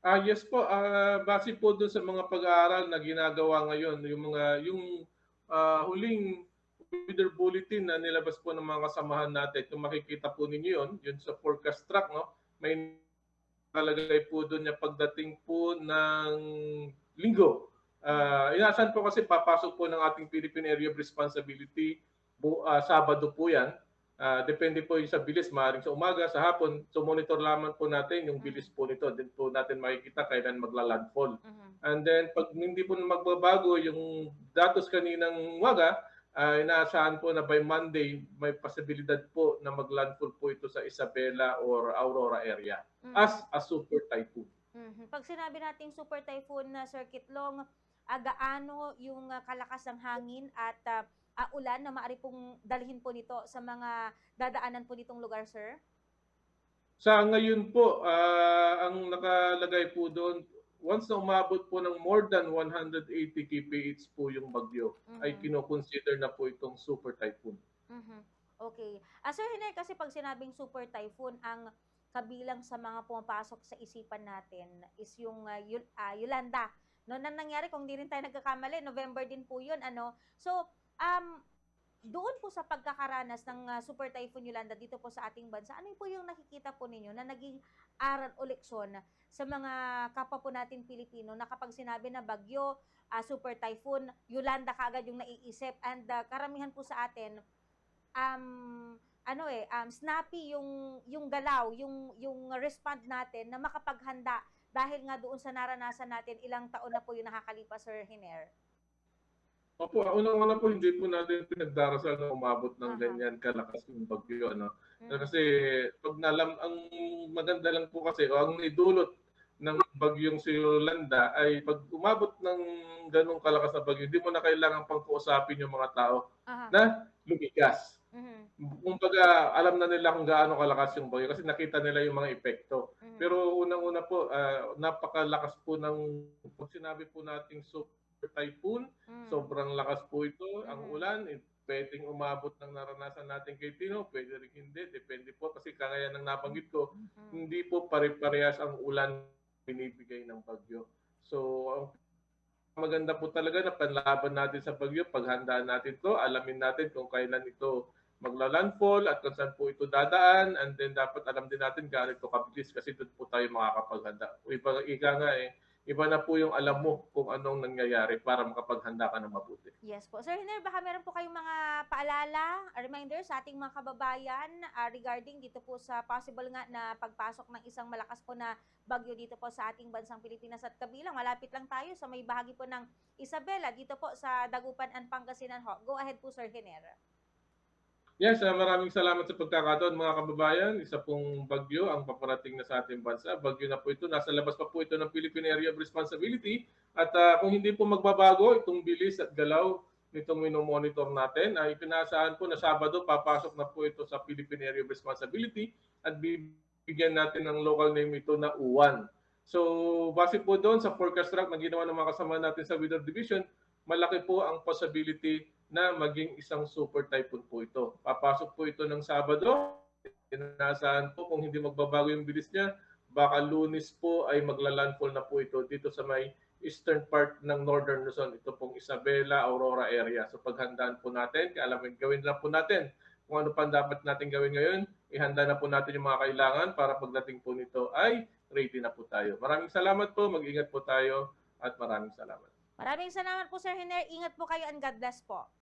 Yes po, base po dun sa mga pag-aaral na ginagawa ngayon, yung huling weather bulletin na nilabas po ng mga kasamahan natin, kung makikita po ninyo yun sa forecast track, no? May nakalagay po dun yung pagdating po ng linggo. Mhm. Inaasahan po kasi papasok po ng ating Philippine Area of Responsibility Sabado po yan. Depende po yung sa bilis, maaaring sa umaga, sa hapon. So monitor lamang po natin yung bilis Mhm. po nito. Din po natin makikita kailan magla-landfall. Mhm. And then pag hindi po magbabago yung datos kaninang umaga, inaasahan po na by Monday may posibilidad po na maglandfall po ito sa Isabela or Aurora area as Mhm. a super typhoon. Mhm. 'Pag sinabi nating super typhoon na Sir Kitlong, gaano yung, kalakas ng hangin at, ulan na maaari pong dalhin po nito sa mga dadaanan po nitong lugar, sir? Sa ngayon po, ang nakalagay po doon, once na umabot po ng more than 180 kph po yung bagyo, ay Mhm. kino-consider na po itong super typhoon. Mhm. Okey. Sir Hiner, kasi 'pag sinabing super typhoon, ang kabilang sa mga pumapasok sa isipan natin is yung, Yolanda, 'no, na nangyari kung 'di rin tayo nagkakamali November din po 'yun ano. So, um, doon po sa pagkakaranas ng, super typhoon Yolanda dito po sa ating bansa, ano po yung nakikita po ninyo na naging aral o leksyon sa mga kapwa po nating Pilipino na kapag sinabi na bagyo, super typhoon, Yolanda kaagad yung naiisip and, karamihan po sa atin snappy yung galaw, yung respond natin na makapaghanda dahil nga doon sa naranasan natin ilang taon na po yung nakakalipas, Sir Hiner. Opo, unang-una po hindi po natin pinagdarasal na umabot ng Aha. ganyan kalakas yung bagyo ano. Kasi Mhm. 'pag ang maganda lang po kasi o ang idulot ng bagyong si Yolanda ay 'pag umabot ng gano'ng kalakas na bagyo, hindi mo na kailangang pang kausapin yung mga tao Aha. na lumigas. Mhm. Kumbaga alam na nila kung gaano kalakas yung bagyo kasi nakita nila yung mga epekto. Mhm. Pero unang-una po, napakalakas po ng 'pag sinabi po nating super typhoon, Hmm. sobrang lakas po ito. Ang Mhm. ulan, puwedeng umabot ng naranasan natin kay Tino, puwede rin hindi, depende po kasi kagaya ng nabanggit ko, Hmm. hindi po pare-parehas ang ulan binibigay ng bagyo. So, ang maganda po talaga na panlaban natin sa bagyo, paghandaan natin 'to, alamin natin kung kailan ito magla-landfall at kung saan po ito dadaan, and then dapat alam din natin gaano ito kabilis kasi do'n po tayo makakapaghanda. Ika nga, iba na po yung alam mo Mhm. kung anong nangyayari para makapaghanda ka ng mabuti. Yes po. Sir Hiner, baka meron po kayong mga paalala, reminder sa ating mga kababayan, regarding dito po sa possible nga na pagpasok ng isang malakas po na bagyo dito po sa ating bansang Pilipinas at kabilang malapit lang tayo sa may bahagi po ng Isabela dito po sa Dagupan and Pangasinan ho. Go ahead po, Sir Hiner. Yes, maraming salamat sa pagkakataon mga kababayan. Isa pong bagyo ang paparating na sa ating bansa. Bagyo na po ito. Nasa labas pa po ito ng Philippine Area of Responsibility. At kung hindi po magbabago itong bilis at galaw nitong minomonitor natin, ay pinaasahan po na Sabado papasok na po ito sa Philippine Area of Responsibility at bibigyan natin ng local name ito na Uwan. So, base po doon sa forecast track na ginawa ng mga kasama natin sa Weather Division, malaki po ang possibility na maging isang super typhoon po ito. Papasok po ito ng Sabado. Inaasahan po kung hindi magbabago yung bilis niya, baka Lunes po ay magla-landfall na po ito dito sa may eastern part ng Northern Luzon. Ito pong Isabela, Aurora area. So paghandaan po natin, alamin, gawin lang po natin kung ano pa dapat natin gawin ngayon. Ihanda na po natin yung mga kailangan para pagdating po nito ay ready na po tayo. Maraming salamat po, mag-ingat po tayo at maraming salamat. Maraming salamat po, Sir Hiner. Ingat po kayo and God bless po.